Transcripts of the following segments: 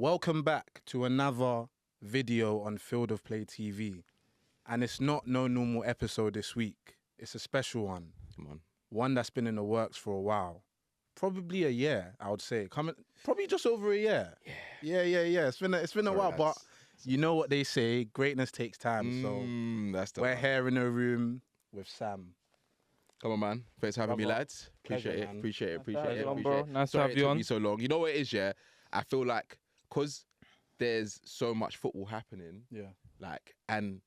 Welcome back to another video on Field of Play TV. And it's not no normal episode this week. It's a special one. Come on. One that's been in the works for a while. Probably a year, I would say. Probably just over a year. Yeah. It's been a while, but you know what they say, greatness takes time. So we're here in a room with Sam. Come on, man. Thanks for having me, lads. Appreciate it. Nice to have you on. It took me so long. You know what it is, yeah? I feel like, because there's so much football happening, and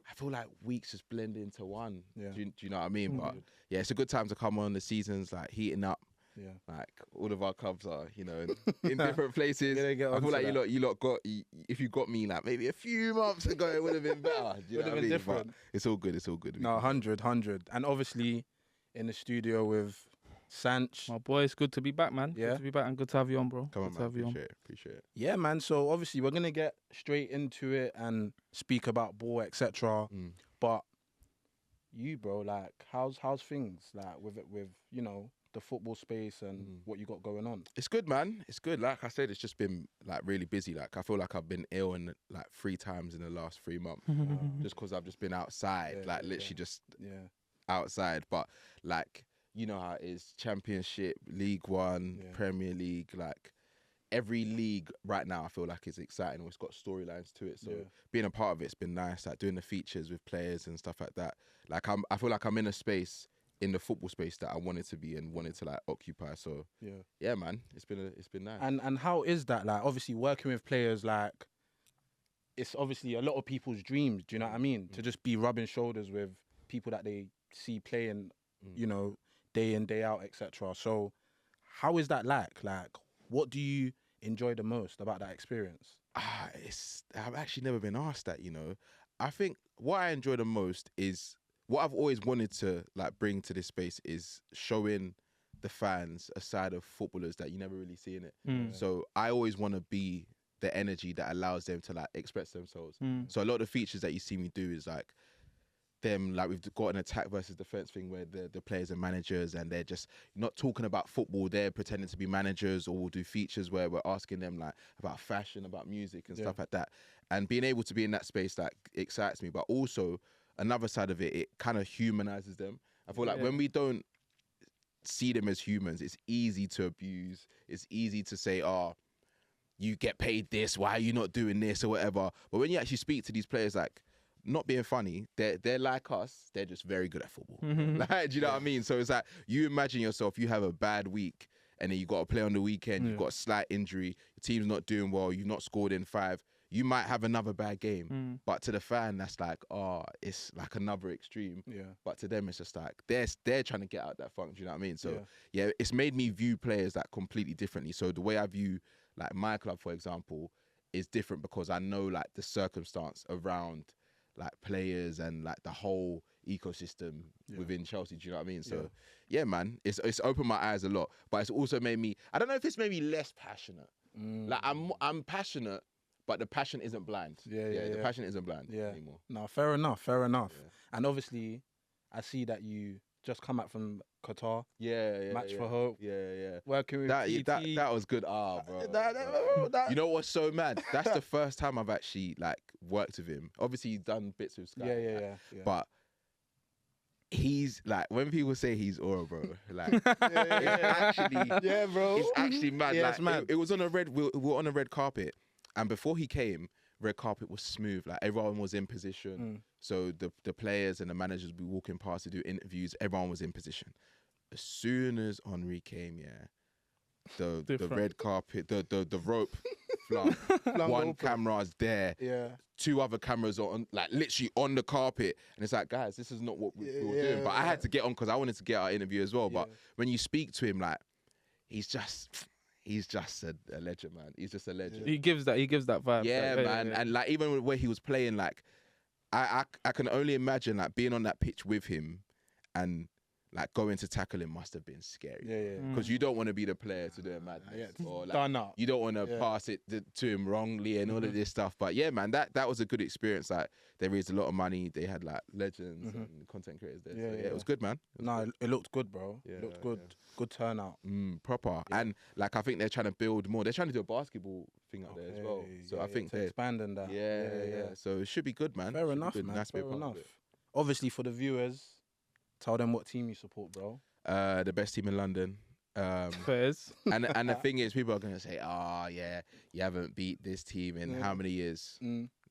I feel like weeks just blend into one. Yeah. Do you know what I mean? But yeah, it's a good time to come on. The season's like heating up. Yeah. Like all of our clubs are, in different places. I feel like you lot got, if you got me like maybe a few months ago, it would have been better. Do you know what I mean? Different. But it's all good. No, 100. And obviously in the studio with Sanch. My boy, it's good to be back, man. Yeah. Good to be back and good to have you on, bro. Come on, good man. To have you on. Appreciate it. Yeah, man. So obviously we're gonna get straight into it and speak about ball, etc. But you, bro, like, how's things like with the football space and what you got going on? It's good, man. It's good. Like I said, it's just been like really busy. Like I feel like I've been ill like 3 times in the last 3 months, just because I've just been outside, literally just outside. But like, you know how it is: Championship, League One, Premier League. Like every league right now, I feel like is exciting. It's got storylines to it. So being a part of it's been nice. Like doing the features with players and stuff like that. Like I feel like I'm in a space, in the football space, that I wanted to be and wanted to like occupy. So yeah, man, it's been nice. And how is that? Like obviously working with players, like it's obviously a lot of people's dreams. Do you know what I mean? To just be rubbing shoulders with people that they see playing, day in, day out, etc. So how is that like? Like, what do you enjoy the most about that experience? I've actually never been asked that. I think what I enjoy the most is what I've always wanted to like bring to this space is showing the fans a side of footballers that you never really see in it. So I always want to be the energy that allows them to like express themselves. So a lot of the features that you see me do is like them, like we've got an attack versus defense thing where the players are managers and they're just not talking about football. They're pretending to be managers, or we'll do features where we're asking them like about fashion, about music and stuff like that. And being able to be in that space like excites me. But also another side of it kind of humanizes them. I feel like when we don't see them as humans, it's easy to abuse. It's easy to say, oh, you get paid this, why are you not doing this or whatever. But when you actually speak to these players, like, not being funny, they're like us, they're just very good at football. Like, do you know what I mean? So it's like, you imagine yourself, you have a bad week and then you got to play on the weekend, you've got a slight injury, your team's not doing well, you've not scored in 5, you might have another bad game. But to the fan, that's like, oh, it's like another extreme. But to them, it's just like, they're trying to get out that funk, do you know what I mean? So yeah, it's made me view players like completely differently. So the way I view like my club, for example, is different because I know like the circumstance around like players and like the whole ecosystem within Chelsea, do you know what I mean? So yeah, man, it's opened my eyes a lot, but it's also made me, I don't know if it's made me less passionate. Like I'm passionate, but the passion isn't blind. The passion isn't blind anymore. No, fair enough. And obviously I see that you just come back from Qatar. Match for Hope. Working with PT. That was good. Bro. You know what's so mad? That's the first time I've actually like worked with him. Obviously, he's done bits with Sky. But he's like, when people say he's aura, bro, like it's actually, bro, it's actually mad. Yeah, like, it's mad. It was on a red. We were on a red carpet, and before he came, red carpet was smooth. Like everyone was in position. So the players and the managers would be walking past to do interviews. Everyone was in position. As soon as Henry came, the red carpet, the rope flung. One open. camera's there. 2 other cameras are on, like literally on the carpet, and it's like, guys, this is not what we were doing. But I had to get on because I wanted to get our interview as well. But when you speak to him, like he's just a legend, man. He's just a legend. He gives that vibe. Yeah, man. And like even where he was playing, like I can only imagine like being on that pitch with him and like going to tackle him must have been scary. Yeah. Because you don't want to be the player to do a madness, or like Done up. you don't want to pass it to him wrongly and all of this stuff. But yeah, man, that was a good experience. Like they raised a lot of money. They had like legends and content creators there. So, it was good, man. It looked good, bro. Yeah, It looked good. Good turnout. Proper. Yeah. And like I think they're trying to build more. They're trying to do a basketball thing up there as well. So I think they're expanding that. Yeah. So it should be good, man. Fair enough, man. Nice to be a Fair part of enough. it. Obviously, for the viewers, tell them what team you support, bro. The best team in London. Fairs. And the thing is, people are gonna say, "Oh, yeah, you haven't beat this team in how many years?"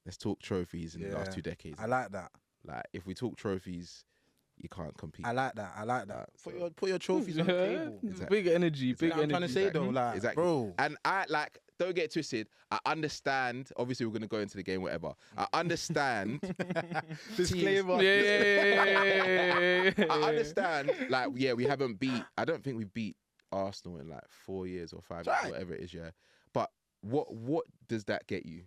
Let's talk trophies in the last 2 decades. I like that. Like, if we talk trophies, you can't compete. I like that. So- Put your trophies on the table. Exactly. Big energy. Big You know what I'm energy. trying to say though, like, Exactly. bro. And I like, don't get twisted. I understand. Obviously, we're gonna go into the game, whatever. I understand. Disclaimer. Yeah. I understand. Like, yeah, we haven't beat. I don't think we beat Arsenal in like 4 years or 5 years, Right. whatever it is. Yeah. But what does that get you?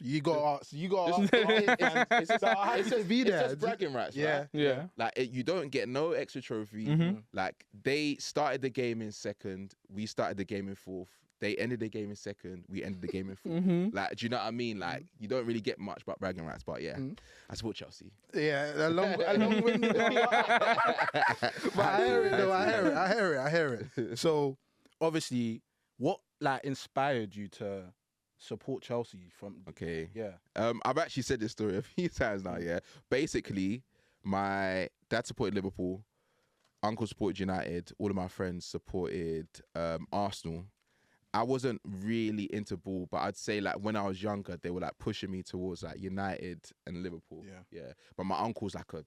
You got to ask. It's just, It's just be it's there. just bragging rights, Yeah. right? Yeah. Like you don't get no extra trophy. Like they started the game in second, we started the game in fourth. They ended the game in second, we ended the game in fourth. Like, do you know what I mean? Like you don't really get much but bragging rights. But yeah, I support Chelsea. Yeah, a long-winded one. But I hear it though. I hear it. So obviously, what like inspired you to support Chelsea from? Okay. Yeah. I've actually said this story a few times now, yeah. Basically, my dad supported Liverpool, uncle supported United, all of my friends supported Arsenal. I wasn't really into ball, but I'd say like when I was younger, they were like pushing me towards like United and Liverpool. Yeah. But my uncle's like a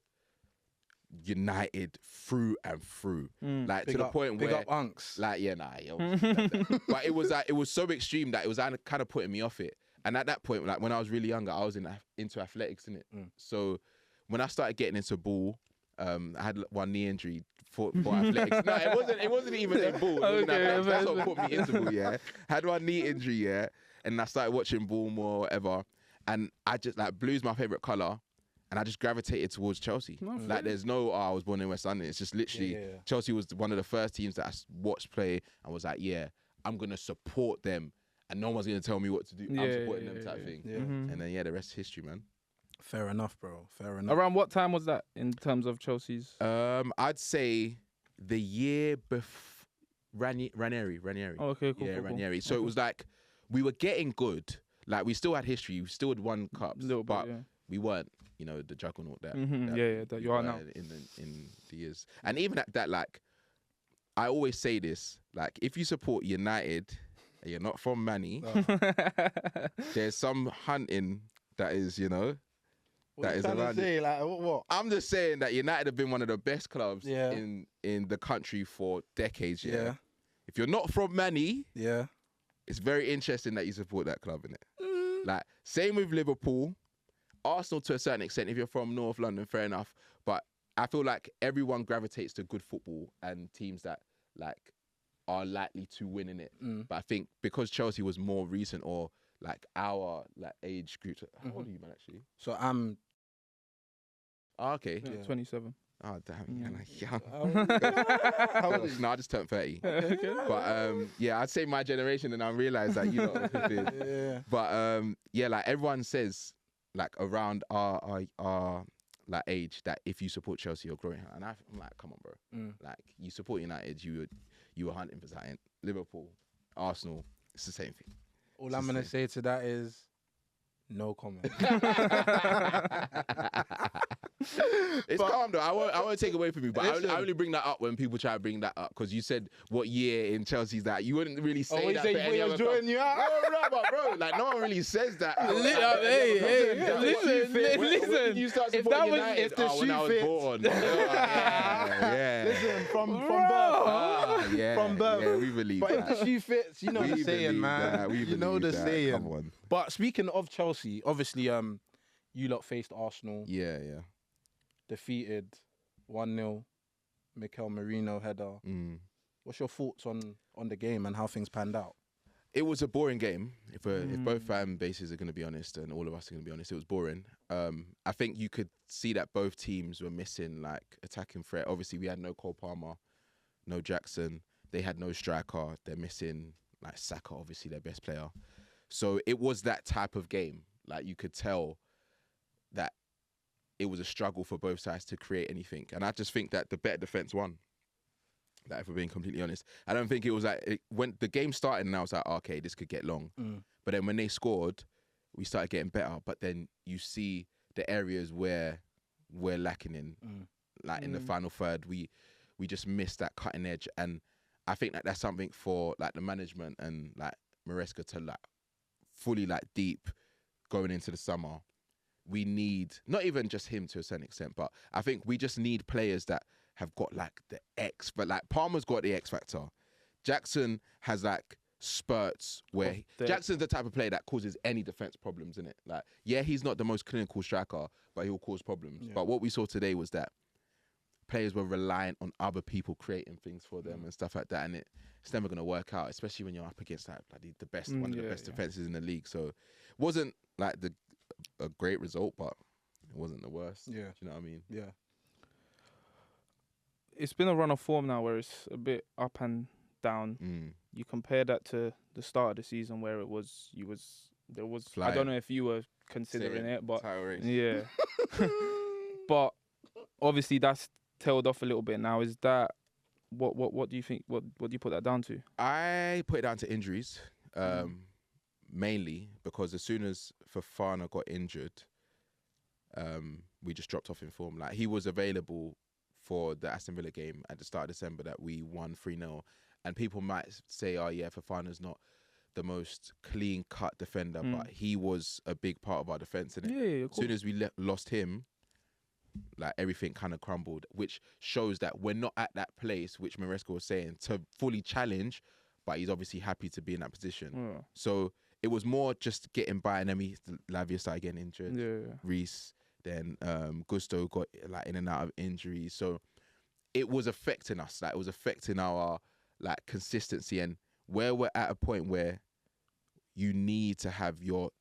United through and through. Like Big to the up- point big where up unks. like, yeah, nah, yo. But it was like, it was so extreme that it was kind of putting me off it. And at that point, like when I was really younger, I was into athletics, innit? So when I started getting into ball, I had one knee injury for athletics. No, it wasn't even in ball. It wasn't athletics. That's what put me into ball, yeah. Had one knee injury, yeah. And I started watching ball more, whatever. And I just like, blue's my favorite color. And I just gravitated towards Chelsea. Like there's no, I was born in West London. It's just literally, Chelsea was one of the first teams that I watched play and was like, yeah, I'm going to support them. And no one's going to tell me what to do. I'm supporting them type thing. Yeah. And then, the rest is history, man. Fair enough, bro. Fair enough. Around what time was that in terms of Chelsea's? I'd say the year before Ranieri. Oh, okay, cool. Yeah, cool, Ranieri. Cool. So it was like we were getting good. Like we still had history. We still had won cups, but we weren't, the juggernaut that. That you are now. in the years. And even at that, like I always say this, like if you support United and you're not from Manny, there's some hunting that is, What that you is trying to around say? Like what? I'm just saying that United have been one of the best clubs Yeah. in the country for decades. Yeah. Yeah. If you're not from Manny, Yeah. it's very interesting that you support that club, innit? Like, same with Liverpool. Arsenal to a certain extent, if you're from North London, fair enough. But I feel like everyone gravitates to good football and teams that, like, are likely to win in it. But I think because Chelsea was more recent or, like, our like age group. How old are you, man, actually? So I'm. Oh, okay. Yeah, 27. Oh, damn. You're like young. How old are you? No, I just turned 30. Okay. But yeah, I'd say my generation, and I realised that Yeah. But like everyone says, like around our like age, that if you support Chelsea, you're growing. And I'm like, come on, bro. Like you support United, you were hunting for something. Liverpool, Arsenal, it's the same thing. All I'm gonna say to that is, no comment. It's calm though. I won't take away from you, but Listen. I only bring that up when people try to bring that up because you said what year in Chelsea's that. You wouldn't really say you that say for you any was other drawing club. you out? No, but bro, like no one really says that. Listen. You start if supporting that was- United, if the when shoe I was fits. born. Yeah. Listen, from birth. Yeah, From birth. yeah, we believe But that. if the shoe fits, you know We the saying, believe man. that, we You know believe the that. saying. Come on. But speaking of Chelsea, obviously, you lot faced Arsenal, Yeah. defeated 1-0, Mikel Merino header. What's your thoughts on the game and how things panned out? it was a boring game. If both fan bases are going to be honest, and all of us are going to be honest, it was boring. I think you could see that both teams were missing like attacking threat. Obviously, we had no Cole Palmer, no Jackson. They had no striker. They're missing like Saka, obviously their best player. So it was that type of game. Like you could tell that it was a struggle for both sides to create anything. And I just think that the better defense won. Like, if we're being completely honest, I don't think it was like when the game started and I was like, okay, this could get long. But then when they scored, we started getting better. But then you see the areas where we're lacking in, like in the final third, we just missed that cutting edge. And I think that that's something for like the management and like Maresca to like fully like deep going into the summer. We need not even just him to a certain extent, but I think we just need players that have got like the X, but like Palmer's got the X factor. Jackson has like spurts where Jackson's the type of player that causes any defense problems, isn't it? Like, yeah, he's not the most clinical striker, but he'll cause problems. Yeah. But what we saw today was that players were reliant on other people creating things for them and stuff like that, and it's never going to work out, especially when you're up against like the best, one of the best defenses in the league. So it wasn't like a great result, but it wasn't the worst. Yeah, do you know what I mean? Yeah. It's been a run of form now where it's a bit up and down. You compare that to the start of the season where there was flying. I don't know if you were considering it, but yeah. But obviously that's tailed off a little bit now. Is that what do you think? What do you put that down to? I put it down to injuries, mainly because as soon as Fofana got injured, we just dropped off in form. Like he was available for the Aston Villa game at the start of December that we won 3-0. And people might say, oh yeah, Fofana's not the most clean-cut defender, but he was a big part of our defence. And as soon as we lost him, like everything kind of crumbled, which shows that we're not at that place, which Maresca was saying, to fully challenge, but he's obviously happy to be in that position. So it was more just getting by, and then Lavia started getting injured. Reece, then Gusto got like in and out of injuries. So it was affecting us. Like it was affecting our like consistency, and where we're at a point where you need to have your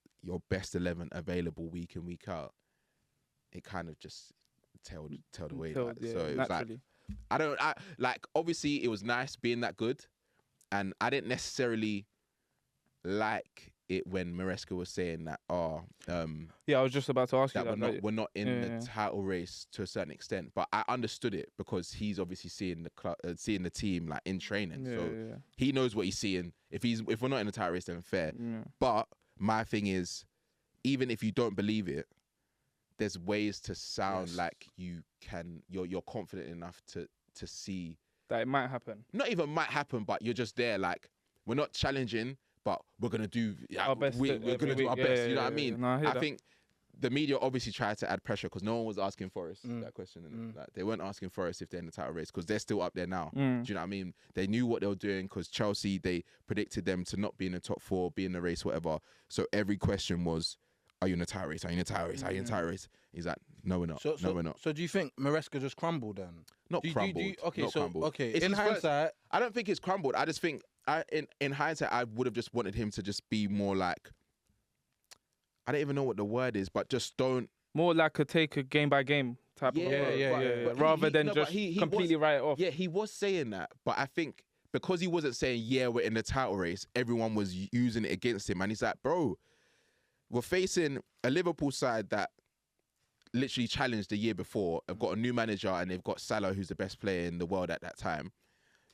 best 11 available week in, week out. It kind of just tailed away. So it was like, obviously it was nice being that good, and I didn't necessarily like it when Maresca was saying that, I was just about to ask you that. We're not in the title race to a certain extent, but I understood it because he's obviously seeing the team like in training, he knows what he's seeing. If we're not in the title race, then fair. But my thing is, even if you don't believe it, there's ways to sound like you're confident enough to see that it might happen. Not even might happen, but you're just there. Like, we're not challenging, but we're gonna do our best. We're gonna do our best. You know what I mean? No, I think the media obviously tried to add pressure because no one was asking for us that question. And like, they weren't asking for us if they're in the title race because they're still up there now. Do you know what I mean? They knew what they were doing because Chelsea, they predicted them to not be in the top 4, be in the race, whatever. So every question was, are you in the title race? Are you in the title race? Are you in the title race? He's like, no, we're not. No, we're not. So do you think Maresca just crumbled then? Not crumbled. Crumbled. In hindsight, I don't think it's crumbled. I just think, in hindsight, I would have just wanted him to just be more like, I don't even know what the word is, but just don't. More like take a game by game type of approach. Rather than just completely write it off. Yeah, he was saying that, but I think because he wasn't saying, yeah, we're in the title race, everyone was using it against him. And he's like, bro, we're facing a Liverpool side that literally challenged the year before. Have got a new manager and they've got Salah, who's the best player in the world at that time.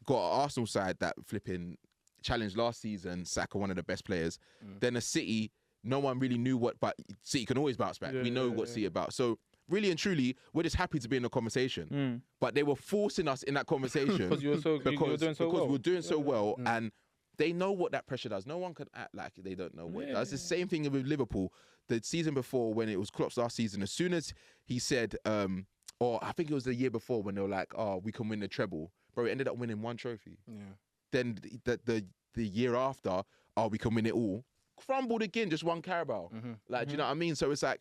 Got an Arsenal side that flipping challenged last season, Saka, one of the best players. Then a City, no one really knew but City can always bounce back. We know what City about. So really and truly, we're just happy to be in the conversation. But they were forcing us in that conversation because you were doing so well. And they know what that pressure does. No one can act like they don't know what it does. It's the same thing with Liverpool. The season before, when it was Klopp's last season, as soon as he said, or I think it was the year before when they were like, oh, we can win the treble. Bro, it ended up winning 1 trophy. Then the year after, oh, we can win it all. Crumbled again, just 1 Carabao. Like, do you know what I mean? So it's like,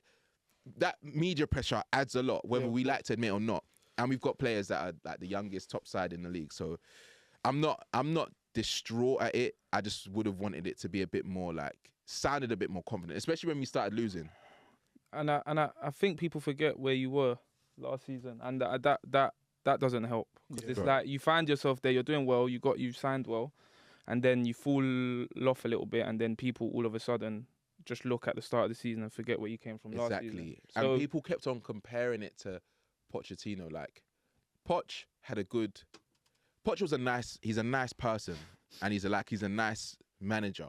that media pressure adds a lot, whether we like to admit or not. And we've got players that are like the youngest top side in the league. So I'm not distraught at it. I just would have wanted it to be a bit more sounded a bit more confident, especially when we started losing. And I think people forget where you were last season, and that doesn't help. It's like you find yourself there, you're doing well, you signed well, and then you fall off a little bit, and then people all of a sudden just look at the start of the season and forget where you came from last season. Exactly. And people kept on comparing it to Pochettino. Like, Poch was he's a nice person, and he's a nice manager.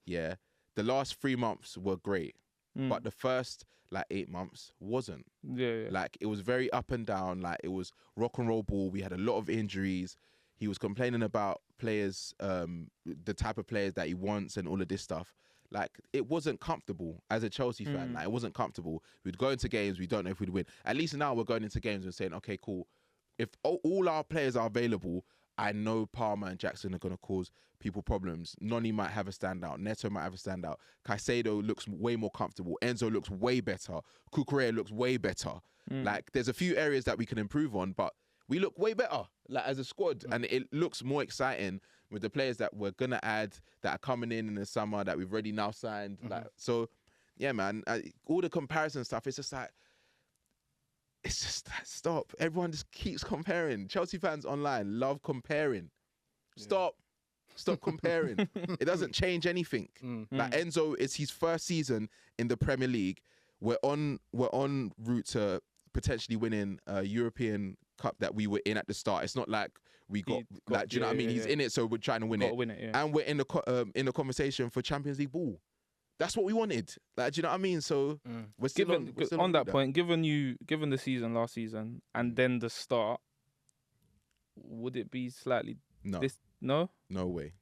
Yeah. The last 3 months were great, but the first 8 months wasn't. Yeah. Like, it was very up and down. Like, it was rock and roll ball. We had a lot of injuries. He was complaining about players, the type of players that he wants and all of this stuff. Like, it wasn't comfortable as a Chelsea fan. Like, it wasn't comfortable. We'd go into games, we don't know if we'd win. At least now we're going into games and saying, okay, cool. If all our players are available, I know Palmer and Jackson are going to cause people problems. Noni might have a standout. Neto might have a standout. Caicedo looks way more comfortable. Enzo looks way better. Cucurella looks way better. Like, there's a few areas that we can improve on, but we look way better, like, as a squad. And it looks more exciting with the players that we're going to add, that are coming in the summer, that we've already now signed. Like, so, yeah, man, all the comparison stuff, it's just stop. Everyone just keeps comparing. Chelsea fans online love comparing. Stop comparing. It doesn't change anything. Like, Enzo, it's his first season in the Premier League. We're on route to potentially winning a European Cup that we were in at the start. It's not like we got do you know what I mean? He's in it, so we're trying to win it. And we're in the conversation for Champions League ball. That's what we wanted. Like, do you know what I mean? So we're still on that point. Given the season last season and then the start, would it be slightly No way.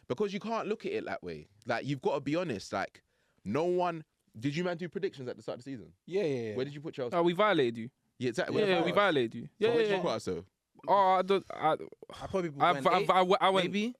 Because you can't look at it that way. Like, you've got to be honest. Like, no one. Did you, man, do predictions at the start of the season? Yeah. Where did you put Chelsea? Oh, we violated you. Yeah, exactly. Yeah, we violated you. Yeah, What did you put, so? Oh, I don't. I probably I went maybe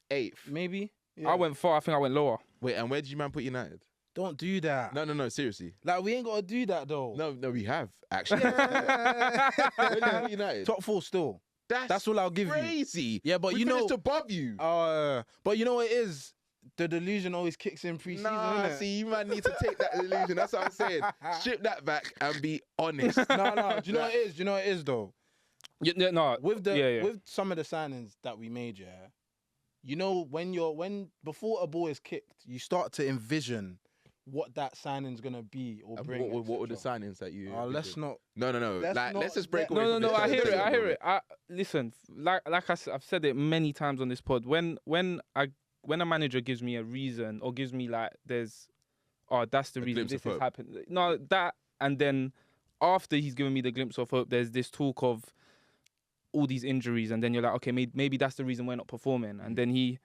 8th. Maybe. Yeah. I went far. I think I went lower. Wait, and where did you, man, put United? Don't do that. No, seriously. Like, we ain't got to do that, though. No, we have, actually. Where did you put United? Top 4 still. That's all I'll give crazy. You. Yeah, but we you know, finished above you. But you know what it is? The delusion always kicks in pre-season. Nah, see, you man need to take that delusion. That's what I'm saying. Strip that back and be honest. No. Do you know what it is? Do you know what it is, though? Yeah, no. With some of the signings that we made, you know, when before a ball is kicked, you start to envision what that signing's gonna be or bring. What were the signings that you? Let's not. No. Let's just break away. No. I hear it. Listen, like I've said it many times on this pod. When a manager gives me a reason or gives me that's the reason this has happened. No, that, and then after he's given me the glimpse of hope, there's this talk of all these injuries, and then you're like, okay, maybe that's the reason we're not performing. And then he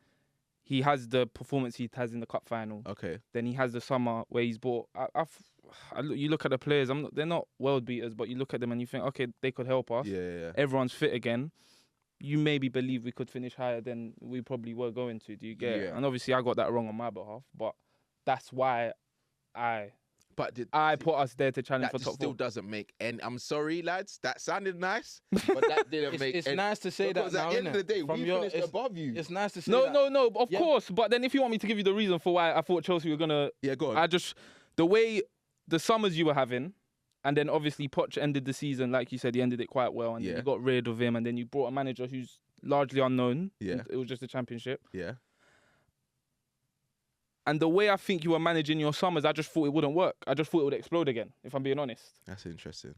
has the performance he has in the cup final. Okay. Then he has the summer where he's bought. You look at the players. They're not world beaters, but you look at them and you think, okay, they could help us. Yeah. Everyone's fit again. You maybe believe we could finish higher than we probably were going to. Do you get it? And obviously I got that wrong on my behalf, but that's why I put us there to challenge for top 4. That still doesn't make any. I'm sorry, lads. That sounded nice, but that didn't make. It's nice to say that. Because at the end of the day, we finished above you. It's nice to say that. No. Of course, but then if you want me to give you the reason for why I thought Chelsea were gonna, go on. The way the summers you were having, and then obviously Poch ended the season like you said, he ended it quite well, and then you got rid of him, and then you brought a manager who's largely unknown. Yeah, it was just a championship. Yeah. And the way I think you were managing your summers, I just thought it wouldn't work. I just thought it would explode again, if I'm being honest. That's interesting.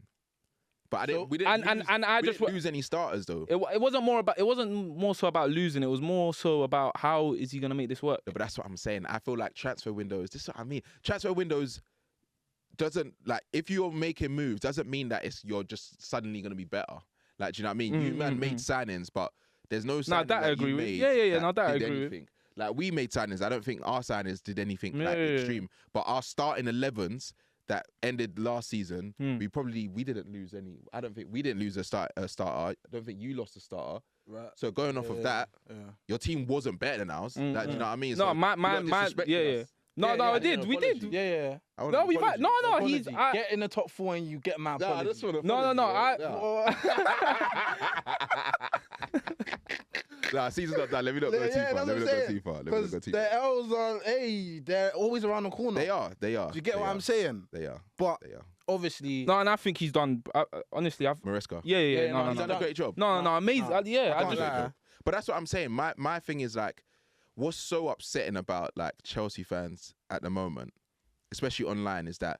But we didn't lose any starters though. It wasn't more so about losing. It was more so about how is he going to make this work. No, but that's what I'm saying. I feel like transfer windows. This is what I mean. Transfer windows doesn't, like, if you're making moves, doesn't mean that you're just suddenly going to be better. Like, do you know what I mean? You man made signings, but there's no signings that I agree with. Yeah. No, that I agree with. Like, we made signings. I don't think our signings did anything extreme. But our starting 11s that ended last season, we didn't lose any. I don't think we didn't lose a starter. I don't think you lost a starter. Right. So going off of that, your team wasn't better than ours. Like, do you know what I mean? No, so my No, I did. We did. Yeah. No, we fight. No. He's get in the top 4 and you get my apology. No. Nah, season's not done. Let me not go too far. Let me not go too far. Because the L's are, they're always around the corner. They are. Do you get what I'm saying? They are. But obviously, no, and I think he's done. Honestly, Maresca. Yeah. No, he's done a great job. No, amazing. But that's what I'm saying. My thing is like, what's so upsetting about like Chelsea fans at the moment, especially online, is that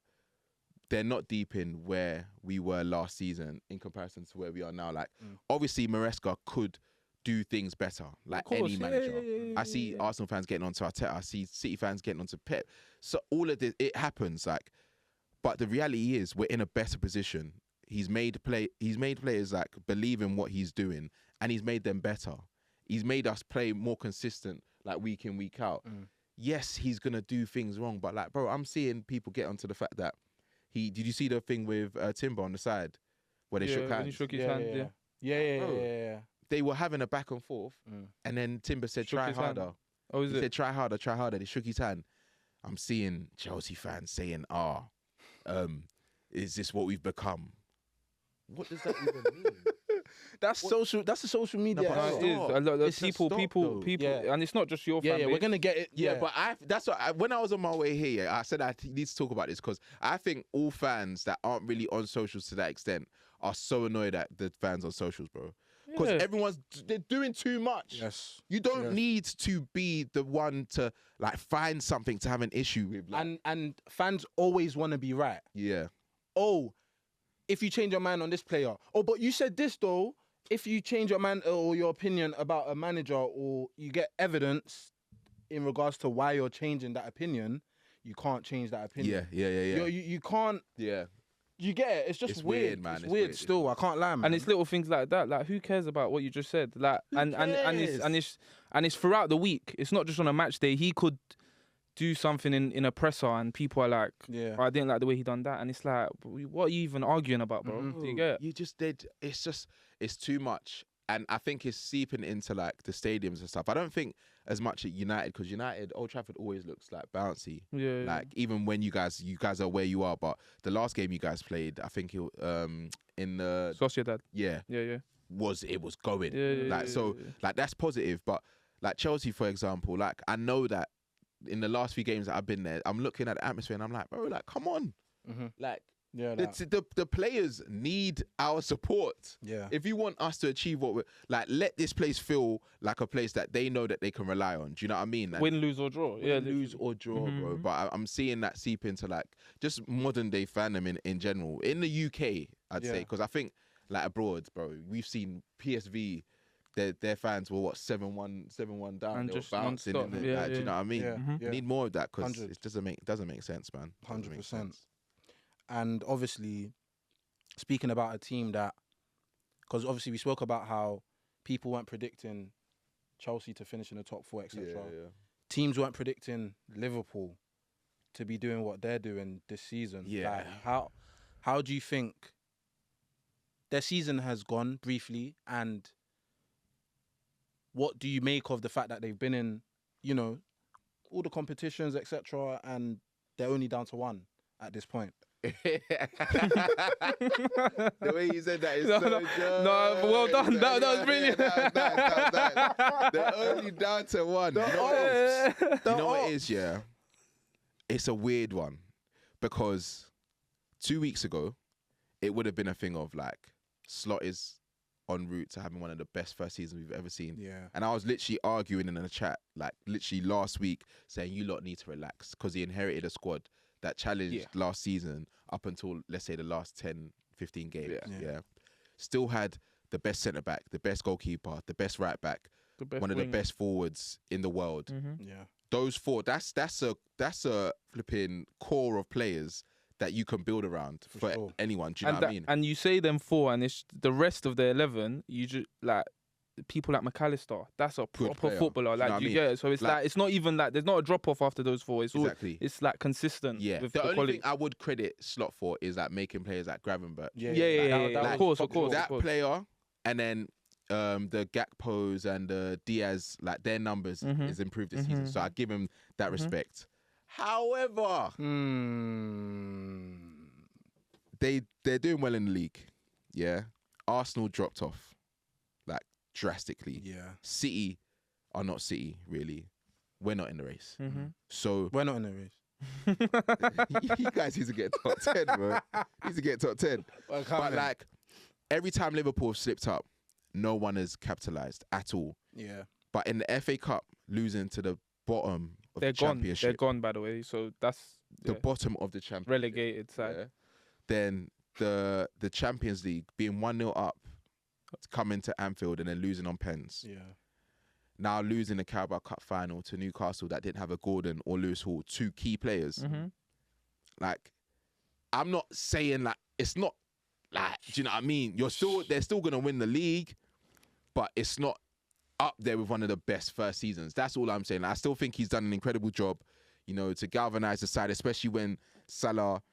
they're not deep in where we were last season in comparison to where we are now. Like, obviously, Maresca could do things better, like any manager. I see Arsenal fans getting onto Arteta. I see City fans getting onto Pep. So all of this, it happens. Like, but the reality is, we're in a better position. He's made players like believe in what he's doing, and he's made them better. He's made us play more consistent, like week in, week out. Yes, he's gonna do things wrong, but like, bro, I'm seeing people get onto the fact that did you see the thing with Timber on the side where they shook hands? He shook his hand. Yeah. They were having a back and forth, and then Timber said, "Try harder." Oh, he said, "Try harder, try harder." They shook his hand. I'm seeing Chelsea fans saying, is this what we've become? What does that even mean? That's a social media. No, it is. A lot of people, and it's not just your fan base. We're gonna get it. Yeah, but that's what when I was on my way here, I said I need to talk about this because I think all fans that aren't really on socials to that extent are so annoyed at the fans on socials, bro. Because they're doing too much. Yes. You don't need to be the one to like find something to have an issue with. Like. And fans always want to be right. Yeah. Oh, if you change your mind on this player. Oh, but you said this though. If you change your mind or your opinion about a manager, or you get evidence in regards to why you're changing that opinion, you can't change that opinion. Yeah. You can't. Yeah. You get it. It's just it's weird, man. It's weird still. I can't lie, man. And it's little things like that. Like, who cares about what you just said? Like, and it's throughout the week. It's not just on a match day. He could do something in a presser, and people are like, I didn't like the way he done that. And it's like, what are you even arguing about, bro? Do you get it? You just did. It's too much. And I think it's seeping into like the stadiums and stuff. I don't think as much at United, because Old Trafford always looks like bouncy. Yeah. Like even when you guys are where you are, but the last game you guys played, I think in the Sociedad. Yeah. Yeah. It was going. Yeah. Like that's positive. But like Chelsea, for example, like I know that in the last few games that I've been there, I'm looking at the atmosphere and I'm like, bro, like come on, like. Yeah, the players need our support. Yeah. If you want us to achieve what we're like, let this place feel like a place that they know that they can rely on. Do you know what I mean? Like, win, lose or draw. Lose or draw, bro. But I'm seeing that seep into like just modern day fandom in general. In the UK, I'd say, because I think like abroad, bro, we've seen PSV. Their fans were 7-1 down, and just bouncing. Do you know what I mean? We need more of that because it doesn't make sense, man. 100%. And obviously, speaking about a team that, because obviously we spoke about how people weren't predicting Chelsea to finish in the top 4, etc. Teams weren't predicting Liverpool to be doing what they're doing this season. Yeah. Like, how do you think their season has gone briefly, and what do you make of the fact that they've been in, all the competitions, etc., and they're only down to 1 at this point? The way you said that is so good. No, well done. That was brilliant. They're only down to 1. You know what it is, yeah? It's a weird one because 2 weeks ago, it would have been a thing of like, Slot is en route to having one of the best first seasons we've ever seen. Yeah. And I was literally arguing in a chat, like literally last week, saying you lot need to relax because he inherited a squad that challenged last season up until, let's say, the last 10, 15 games. Yeah. Still had the best centre-back, the best goalkeeper, the best right-back, one of the best forwards in the world. Yeah. Those 4, that's a flipping core of players that you can build around for anyone. Do you know what I mean? And you say them 4, and it's the rest of the 11, you just, like, people like McAllister, that's a proper footballer. Like, you get it. So it's like it's not even like there's not a drop off after those 4. It's it's like consistent. Yeah. With the only thing I would credit Slot for is like making players like Gravenberch. Of course. That player, and then the Gakpos and the Diaz, like their numbers is improved this season. So I give him that respect. However, they're doing well in the league. Yeah. Arsenal dropped off. Like drastically. Yeah. City are not City, really. We're not in the race. Mm-hmm. So we're not in the race. you guys need to get top 10, bro. Need to get top 10. But like, every time Liverpool have slipped up, no one has capitalised at all. Yeah. But in the FA Cup, losing to the bottom of They're the gone. championship. They're gone, by the way. So that's The bottom of the championship. relegated side. Yeah. Then the Champions League being 1-0 up, coming to Anfield and then losing on pens. Yeah. Now losing the Carabao Cup final to Newcastle that didn't have a Gordon or Lewis Hall, 2 key players. Mm-hmm. Like, I'm not saying like it's not like, do you know what I mean? They're still gonna win the league, but it's not up there with one of the best first seasons. That's all I'm saying. Like, I still think he's done an incredible job, you know, to galvanise the side, especially when Salah,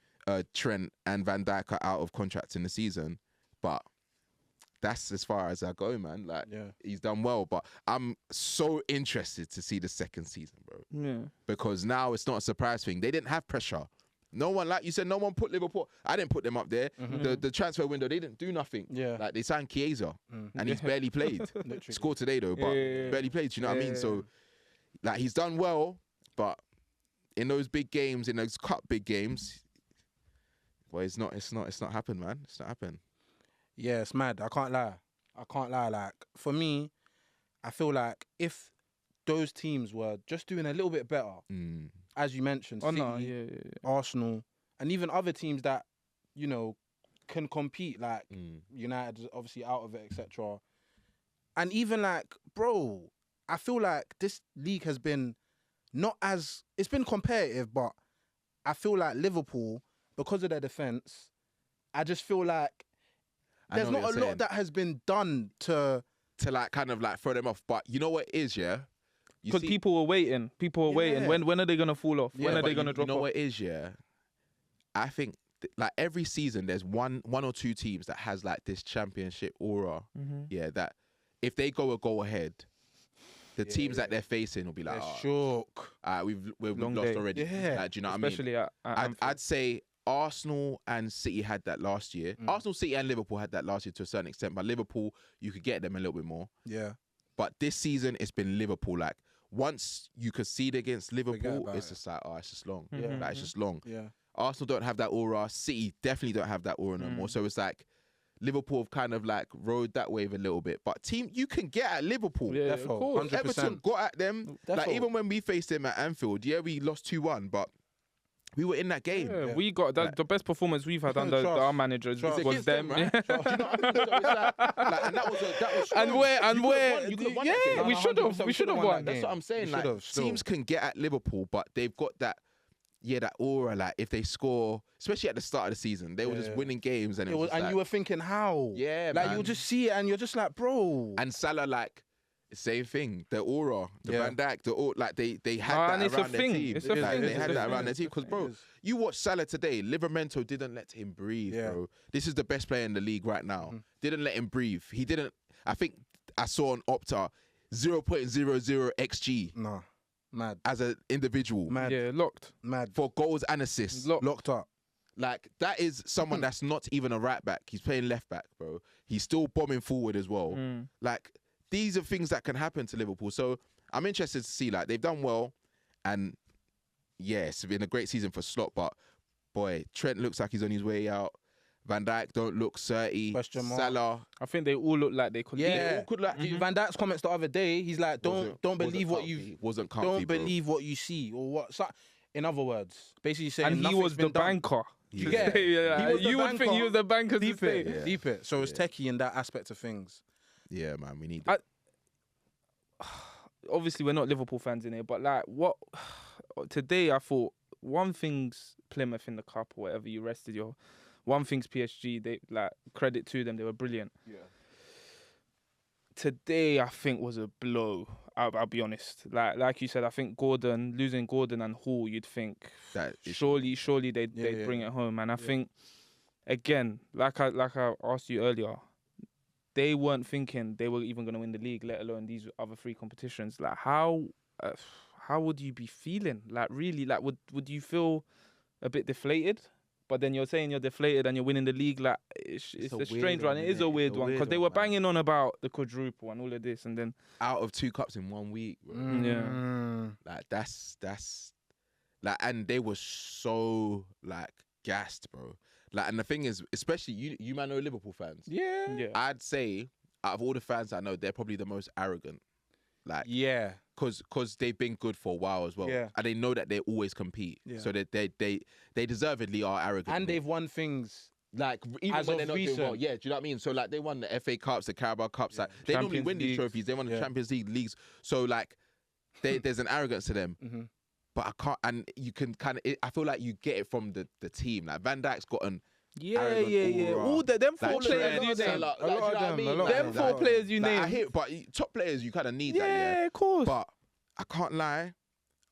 Trent, and Van Dijk are out of contract in the season. But that's as far as I go, man. Like, he's done well, but I'm so interested to see the second season, bro. Yeah. Because now it's not a surprise thing. They didn't have pressure. No one, like you said, no one put Liverpool. I didn't put them up there. Mm-hmm. The transfer window, they didn't do nothing. Yeah. Like, they signed Chiesa, and he's barely played. Scored today, though, but barely played. Do you know what I mean? So, like, he's done well, but in those big games, in those cup big games, well, it's not happened, man. It's not happened. Yeah, it's mad. I can't lie. Like, for me, I feel like if those teams were just doing a little bit better, as you mentioned, City, Arsenal, and even other teams that, you know, can compete, like United, obviously out of it, etc. And even like, bro, I feel like this league has been it's been competitive, but I feel like Liverpool, because of their defence, I just feel like there's not a lot that has been done to like kind of like throw them off. But you know what it is, yeah? Because people were waiting. When are they going to fall off? When are they going to drop off? You know what it is, yeah? I think like every season there's one or two teams that has like this championship aura. Yeah, that if they go a goal ahead, the teams that they're facing will be like, shook. We've lost already. Yeah. Like, do you know Especially what I mean? I'd say Arsenal and City had that last year. Arsenal, City and Liverpool had that last year to a certain extent, but Liverpool, you could get them a little bit more. Yeah. But this season, it's been Liverpool. Like, once you concede against Liverpool, it's just like, it's just long. Yeah. Like, it's just long. Yeah. Arsenal don't have that aura. City definitely don't have that aura no more. So it's like, Liverpool have kind of like rode that wave a little bit. But you can get at Liverpool. Yeah, of course. 100%. Everton got at them. Like, even when we faced them at Anfield, we lost 2-1, but we were in that game. Yeah, we got that. The best performance we've had under our managers was them. Right? Do you know what I mean? So it's like, and that was strong. We should have won. That's what I'm saying. Like, teams can get at Liverpool, but they've got that aura. Like, if they score, especially at the start of the season, they were just winning games, and you were thinking how? Yeah, like, man. you just see it, and you're just like, bro. And Salah, like, same thing. The aura, the Van Dijk, like they had that around their team. It's a thing. They had that around their team because, bro, you watch Salah today. Livermento didn't let him breathe, bro. This is the best player in the league right now. Didn't let him breathe. He didn't. I think I saw on Opta 0.00 xG. Nah, mad as an individual. Mad. Yeah, locked. Mad for goals and assists. Locked up. Like, that is someone that's not even a right back. He's playing left back, bro. He's still bombing forward as well. Like, these are things that can happen to Liverpool. So I'm interested to see, like, they've done well. And yeah, it's been a great season for Slot. But boy, Trent looks like he's on his way out. Van Dijk don't look 30. Salah. I think they all look like they could. Yeah, Van Dijk's comments the other day. He's like, don't believe what you don't believe what you see or what. So, in other words, basically saying, and he was the banker. Yeah, you would think he was the banker. Deep it. So it's techie in that aspect of things. Yeah, man, we need that. Obviously, we're not Liverpool fans in here, but like, what today I thought one thing's Plymouth in the cup or whatever you rested your. One thing's PSG. They like credit to them. They were brilliant. Yeah. Today I think was a blow. I'll be honest. Like you said, I think losing Gordon and Hall, you'd think that surely they'd bring it home. And I think again, like I asked you earlier, they weren't thinking they were even going to win the league, let alone these other 3 competitions. Like, how would you be feeling? Like, really, like, would you feel a bit deflated? but then you're saying you're deflated and you're winning the league. Like it's a strange one. It is a weird one because they were banging on about the quadruple and all of this, and then out of 2 cups in 1 week, bro. Like that's like, and they were so like gassed, bro. Like, and the thing is, especially you might know Liverpool fans. Yeah. I'd say out of all the fans I know, they're probably the most arrogant. Like, because they've been good for a while as well, and they know that they always compete, so that they deservedly are arrogant, and they've won things like even when they're not doing well. Yeah, do you know what I mean? So like they won the FA Cups, the Carabao Cups, like they normally win these trophies. They won the Champions League leagues, so like there's an arrogance to them. But I can't, and you can kind of. I feel like you get it from the team. Like Van Dijk's got an. All them 4 players you name. Them 4 players you name. I hear, but top players you kind of need that. Yeah, of course. But I can't lie.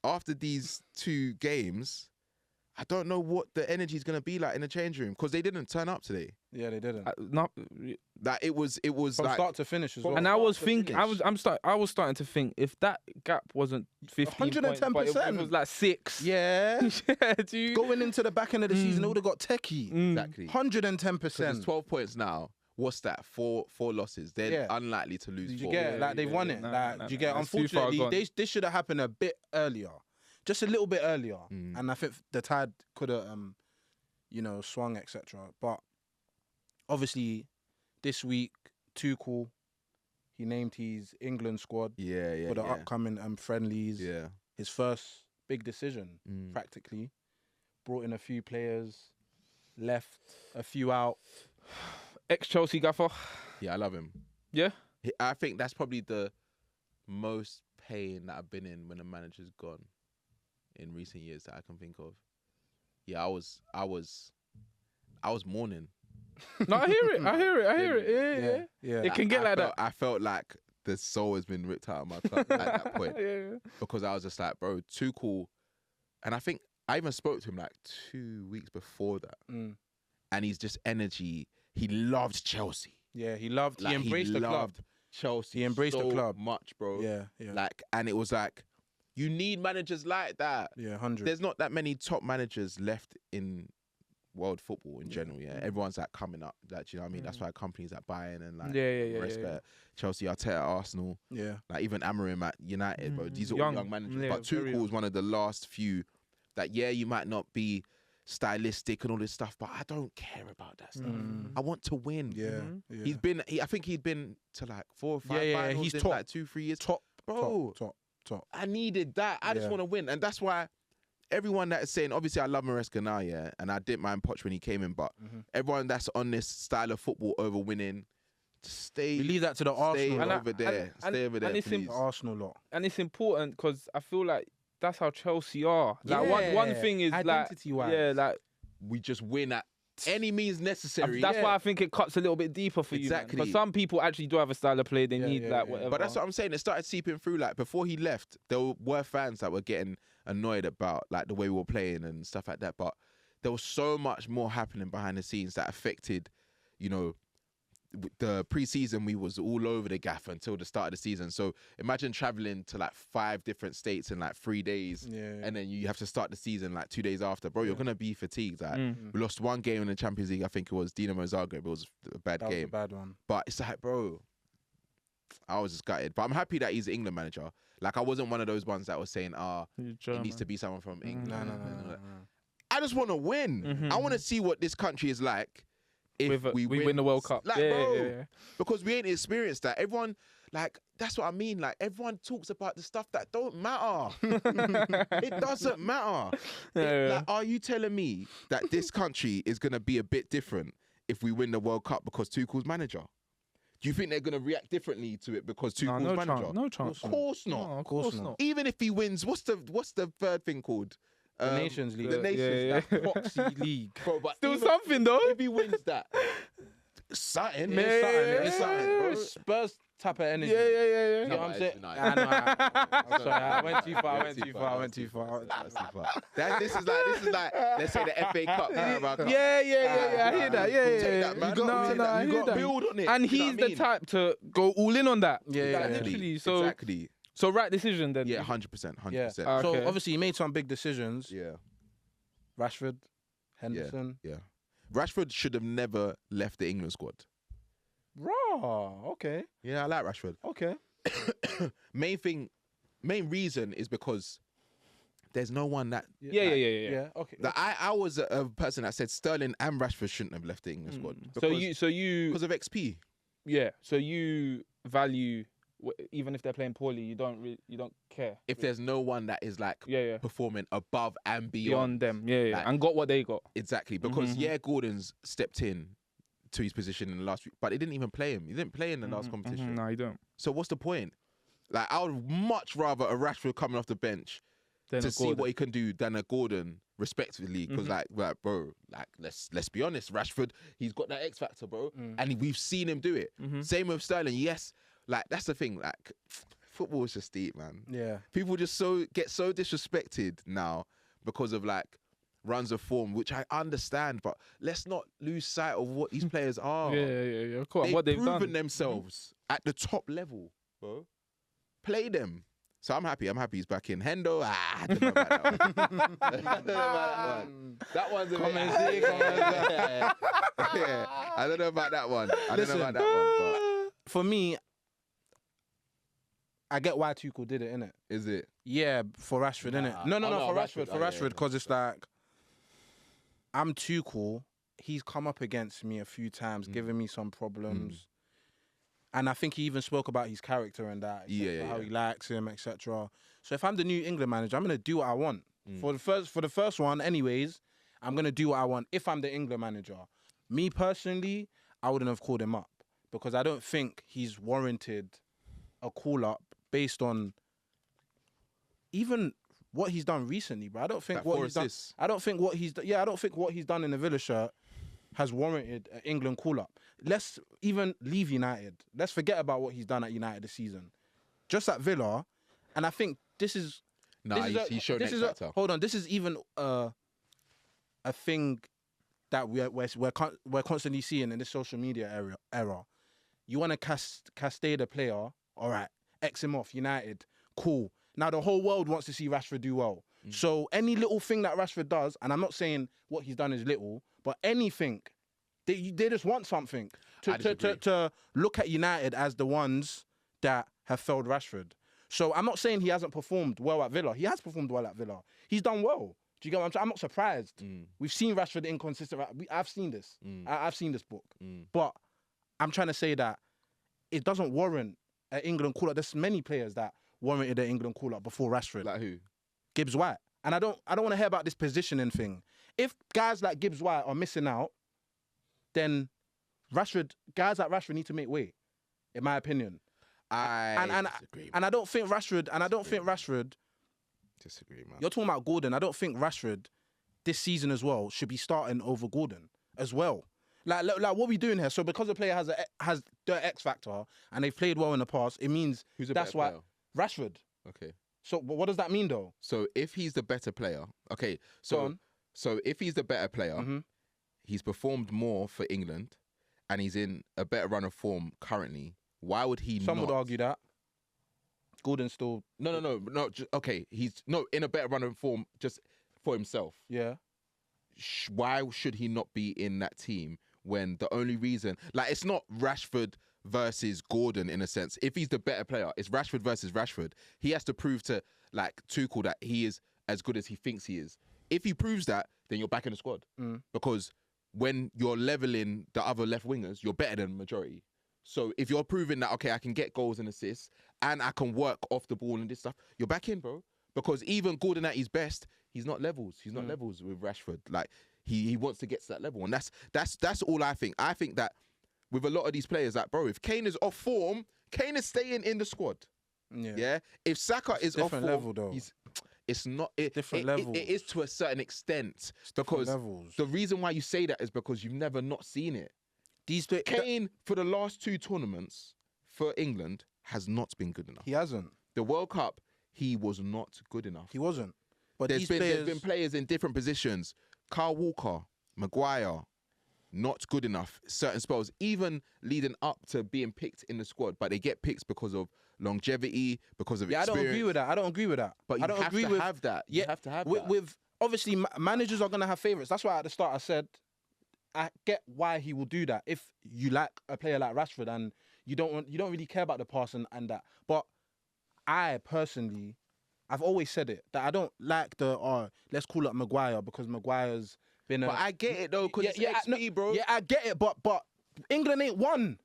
After these 2 games, I don't know what the energy is going to be like in the change room because they didn't turn up today. Yeah, they didn't. Like it was from like, start to finish as well. And I was thinking, I was starting to think if that gap wasn't 15 110%, points, but it was like 6. Yeah, dude. Going into the back end of the season, they would have got techie. Exactly, 110%. Because it's 12 points now. What's that? 4 losses. They're unlikely to lose. Did 4. you get like they won it? Like, you get? Unfortunately, this should have happened a bit earlier, just a little bit earlier, and I think the tide could have, swung, etc. But obviously, this week, Tuchel, he named his England squad for the upcoming friendlies. Yeah, his first big decision, practically. Brought in a few players, left a few out. Ex-Chelsea gaffer. Yeah, I love him. Yeah? I think that's probably the most pain that I've been in when a manager's gone in recent years that I can think of. Yeah, I was mourning. No, I hear it. Yeah. It can get like that. I felt like the soul has been ripped out of my club at that point. Because I was just like, bro, Tuchel. And I think I even spoke to him like 2 weeks before that. And he's just energy. He loved Chelsea. Yeah, he embraced the club. Chelsea. He embraced the club much, bro. Yeah. Like, and it was like, you need managers like that. Yeah, 100. There's not that many top managers left in world football in general. Yeah, everyone's like coming up. Like, do you know what I mean? That's why companies like Bayern and like Maresca, Chelsea, Arteta, Arsenal. Yeah, like even Amorim at United, bro. These are all young managers. But Tuchel was one of the last few that you might not be stylistic and all this stuff, but I don't care about that stuff. I want to win. I think he'd been to like 4 or 5 finals he's in top, like 2-3 years. Top. I needed that. I just want to win, and that's why everyone that is saying, obviously I love Maresca now, and I didn't mind Poch when he came in, but everyone that's on this style of football over winning, stay. We leave that to the Arsenal over there. Stay over there, please. The Arsenal lot, and it's important because I feel like that's how Chelsea are. Like one thing is identity-wise. like we just win at any means necessary. That's why I think it cuts a little bit deeper for you. Because some people actually do have a style of play. They need whatever. But that's what I'm saying. It started seeping through. Like before he left, there were fans that were getting annoyed about like the way we were playing and stuff like that. But there was so much more happening behind the scenes that affected, the pre-season. We was all over the gaff until the start of the season. So imagine traveling to like 5 different states in like 3 days, and then you have to start the season like 2 days after. Bro, you're gonna be fatigued. Like we lost 1 game in the Champions League. I think it was Dinamo Zagreb. It was a bad game. That was a bad one. But it's like, bro, I was just gutted. But I'm happy that he's the England manager. Like I wasn't one of those ones that was saying, it needs to be someone from England. No. I just want to win. I want to see what this country is like. If we win the World Cup. Like, bro, because we ain't experienced that. Everyone, like, that's what I mean. Like, everyone talks about the stuff that don't matter. It doesn't matter. Like, are you telling me that this country is going to be a bit different if we win the World Cup because Tuchel's manager? Do you think they're going to react differently to it because Tuchel's manager? No chance. Of course not. No, of course not. Even if he wins, what's the third thing called? The Nations League. The Nations Proxy League. Bro, but still something though. If he wins that, something. It's something, bro. Spurs type of energy. Yeah. You know what I'm saying? I'm sorry, I went too far. This is like, let's say the FA Cup. Yeah. I hear that. Yeah. You got to build on it. And he's the type to go all in on that. Yeah. Literally. Exactly. So right decision then. Yeah, 100%. Yeah. So obviously he made some big decisions. Yeah. Rashford, Henderson. Yeah. Rashford should have never left the England squad. Raw. Okay. Yeah, I like Rashford. Okay. Main reason is because there's no one that... Yeah. Okay. That I was a person that said Sterling and Rashford shouldn't have left the England squad. So you because of XP. Yeah. So you value even if they're playing poorly, you don't care if there's no one that is like performing above and beyond them. Like, and got what they got. Exactly, because Gordon's stepped in to his position in the last week, but they didn't even play him. He didn't play in the last competition. No, he don't. So what's the point? Like, I would much rather a Rashford coming off the bench to see what he can do than a Gordon, respectively. Because like, bro, like let's be honest, Rashford, he's got that X factor, bro, and we've seen him do it. Same with Sterling. Yes, like that's the thing. Like, football is just deep, man. Yeah, people just get so disrespected now because of like runs of form, which I understand, but let's not lose sight of what these players are. Yeah. Of course, what they've proven themselves at the top level, bro. Play them. So I'm happy he's back in. Hendo, I don't know about that one. That one's a bit... Yeah, I don't know about that one. But for me, I get why Tuchel did it, innit? Is it? Yeah, for Rashford, innit? No, for Rashford, because it's like, I'm Tuchel. He's come up against me a few times, giving me some problems. And I think he even spoke about his character and that, how he likes him, etc. So if I'm the new England manager, I'm gonna do what I want. For the first one, anyways, I'm gonna do what I want. If I'm the England manager, me personally, I wouldn't have called him up because I don't think he's warranted a call up based on even what he's done recently. But I don't think what he's done. I don't think what he's done in the Villa shirt has warranted an England call-up. Let's even leave United. Let's forget about what he's done at United this season. Just at Villa, and I think this is... he's shown X factor. Hold on, this is even a thing that we're constantly seeing in this social media era. You want to cascade a player, all right, X him off, United, cool. Now the whole world wants to see Rashford do well. So any little thing that Rashford does, and I'm not saying what he's done is little, but anything, they just want something to look at United as the ones that have failed Rashford. So I'm not saying he hasn't performed well at Villa. He has performed well at Villa. He's done well. Do you get what I'm saying? I'm not surprised. We've seen Rashford inconsistent. I've seen this. I've seen this book. But I'm trying to say that it doesn't warrant an England call-up. There's many players that warranted an England call-up before Rashford. Like who? Gibbs White. And I don't want to hear about this positioning thing. If guys like Gibbs White are missing out, then guys like Rashford need to make way, in my opinion. I disagree. And I don't think Rashford. Disagree, man. You're talking about Gordon. I don't think Rashford this season as well should be starting over Gordon as well. Like what are we doing here? So because a player has the X factor and they've played well in the past, it means that's why Rashford. Okay. So what does that mean though? So if he's the better player, okay. So if he's the better player, he's performed more for England, and he's in a better run of form currently. Why would he? Some would argue that Gordon's still no. Okay, he's in a better run of form just for himself. Yeah. Why should he not be in that team when the only reason, like, it's not Rashford versus Gordon in a sense. If he's the better player, it's Rashford versus Rashford. He has to prove to like Tuchel that he is as good as he thinks he is. If he proves that, then you're back in the squad. Because when you're leveling the other left wingers, you're better than the majority. So if you're proving that, okay, I can get goals and assists and I can work off the ball and this stuff, you're back in, bro. Because even Gordon at his best, he's not levels. He's not levels with Rashford. Like he wants to get to that level. And that's all I think. I think that with a lot of these players, like, bro, if Kane is off form, Kane is staying in the squad. Yeah. If Saka is off form, level, though. It's not different levels. It is to a certain extent, because the reason why you say that is because you've never not seen it. Kane for the last 2 tournaments for England has not been good enough. He hasn't. The World Cup, he was not good enough. He wasn't. But there's been players in different positions. Kyle Walker, Maguire, not good enough. Certain spells, even leading up to being picked in the squad, but they get picked because of longevity, because of experience. I don't agree with that. But you have to have that. You have to have that. obviously managers are gonna have favourites. That's why at the start I said I get why he will do that if you like a player like Rashford and you don't really care about the pass and that. But I personally, I've always said it that I don't like the let's call up Maguire because Maguire's been. But I get it though, because it's XP, bro. Yeah, I get it, but England ain't won.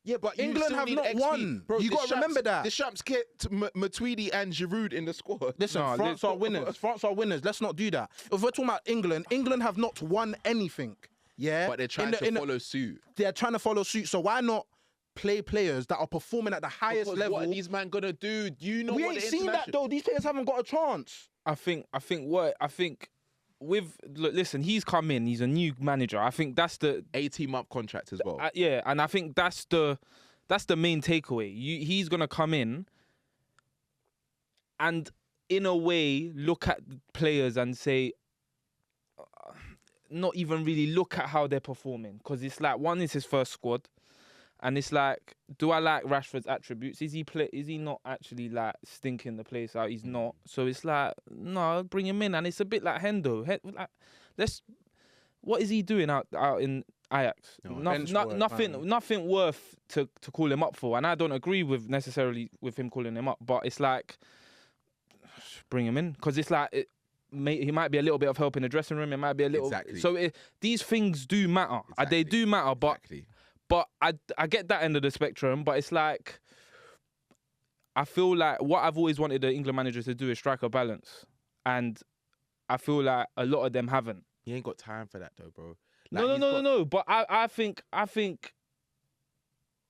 Yeah, but England have not won. Bro, you got to remember that. The Champs kept Matuidi and Giroud in the squad. Listen, France are winners. France are winners. Let's not do that. If we're talking about England have not won anything. Yeah, but they're trying to follow suit. They're trying to follow suit. So why not play players that are performing at the highest level? What are these man gonna do? You know, we ain't seen that though. These players haven't got a chance. I think listen, he's come in. He's a new manager. I think that's the 18-month contract as well. Yeah, and I think that's the main takeaway. He's gonna come in and, in a way, look at players and say, not even really look at how they're performing, because it's like, one is his first squad, and it's like, do I like Rashford's attributes? Is he not actually like stinking the place out? He's not. So it's like, no, bring him in, and it's a bit like Hendo. What is he doing out in Ajax? Nothing worth to call him up for, and I don't agree necessarily with him calling him up, but it's like, bring him in, because it's like. He might be a little bit of help in the dressing room. It might be a little. Exactly. So these things do matter. They do matter. But I get that end of the spectrum. But it's like, I feel like what I've always wanted the England manager to do is strike a balance, and I feel like a lot of them haven't. He ain't got time for that though, bro. No. But I think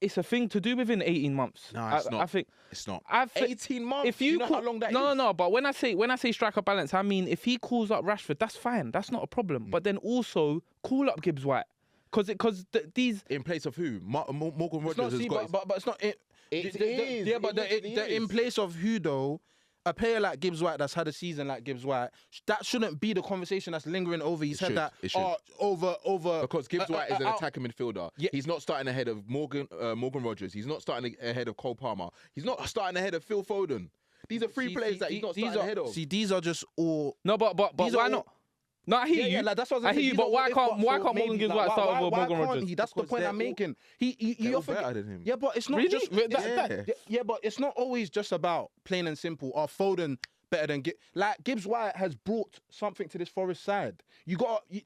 it's a thing to do within 18 months. No, it's not. I think it's not. 18 months. If you know how long that is? No. But when I say strike a balance, I mean if he calls up Rashford, that's fine. That's not a problem. But then also call up Gibbs White, because these in place of who? Morgan Rogers has got. But it's not. It is. Yeah, but in place of who though? A player like Gibbs White that's had a season like Gibbs White, that shouldn't be the conversation that's lingering over his head. Over because Gibbs White is an attacking midfielder. Yeah. He's not starting ahead of Morgan Rogers. He's not starting ahead of Cole Palmer. He's not starting ahead of Phil Foden. These are three players that he's not starting ahead of. See, these are just all. No, but why not? No, I hear you. Like, that's what I hear you. But why can't Morgan Gibbs White start over Morgan Rogers? That's the point I'm making. He often better than him. Yeah, but it's not really? just. Yeah, but it's not always just about plain and simple. Or Foden better than Gibbs White has brought something to this Forest side.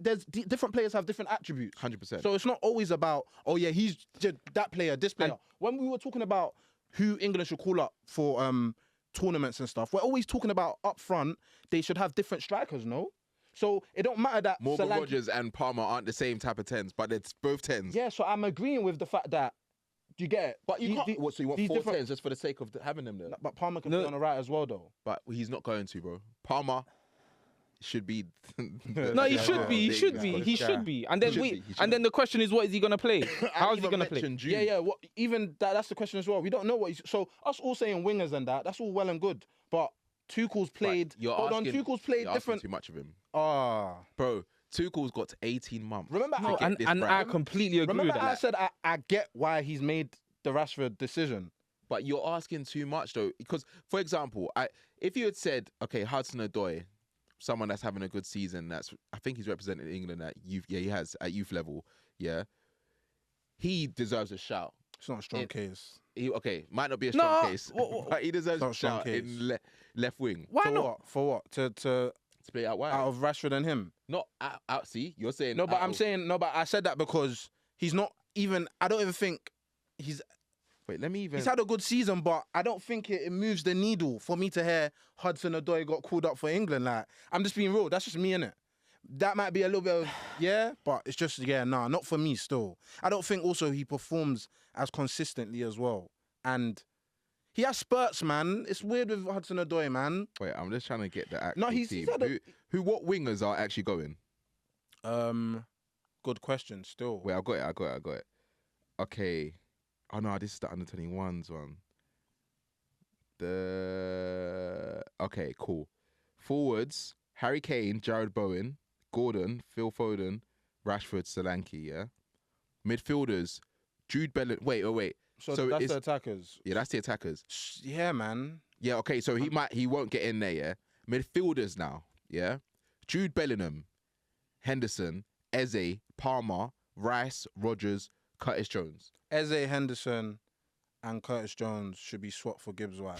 There's different players have different attributes. 100%. So it's not always about he's just that player, this player. When we were talking about who England should call up for tournaments and stuff, we're always talking about up front. They should have different strikers, no? So it don't matter that Morgan Rogers and Palmer aren't the same type of 10s, but it's both 10s. Yeah, so I'm agreeing with the fact that you get it. But you can't. So you want 4 10s just for the sake of having them there? But Palmer can be on the right as well, though. But he's not going to, bro. Palmer should be. No, he should be. He should be. And then the question is, what is he gonna play? How is he gonna play? Yeah. Even that's the question as well. We don't know what he's. So us all saying wingers and that's all well and good, but. Tuchel's played. Tuchel's played different. Too much of him. Bro. Tuchel's got 18 months. Remember, I completely agree with that. I said I get why he's made the Rashford decision, but you're asking too much though. Because, for example, if you had said, okay, Hudson-Odoi, someone that's having a good season, I think he's represented England at youth. Yeah, he has at youth level. Yeah, he deserves a shout. It's not a strong case. Might not be a strong case, but he deserves a shout in left wing. Why not? For what? To split out wide out of Rashford and him. Not out. See, you're saying no, but I'm saying no. But I said that because he's not even. I don't even think he's. Wait, let me even. He's had a good season, but I don't think it moves the needle for me to hear Hudson-Odoi got called up for England. Like, I'm just being real. That's just me, innit? That might be a little bit of, but it's just, not for me still. I don't think also he performs as consistently as well. And he has spurts, man. It's weird with Hudson-Odoi, man. Wait, I'm just trying to get the actual team. What wingers are actually going? Good question still. Wait, I got it. Okay. Oh no, this is the under 21s one. Okay, cool. Forwards, Harry Kane, Jared Bowen, Gordon, Phil Foden, Rashford, Solanke, yeah? Midfielders, Jude Bellingham. Wait. So that's the attackers. Yeah, that's the attackers. Yeah, man. Yeah, okay, so he won't get in there, yeah? Midfielders now, yeah? Jude Bellingham, Henderson, Eze, Palmer, Rice, Rodgers, Curtis Jones. Eze, Henderson, and Curtis Jones should be swapped for Gibbs White.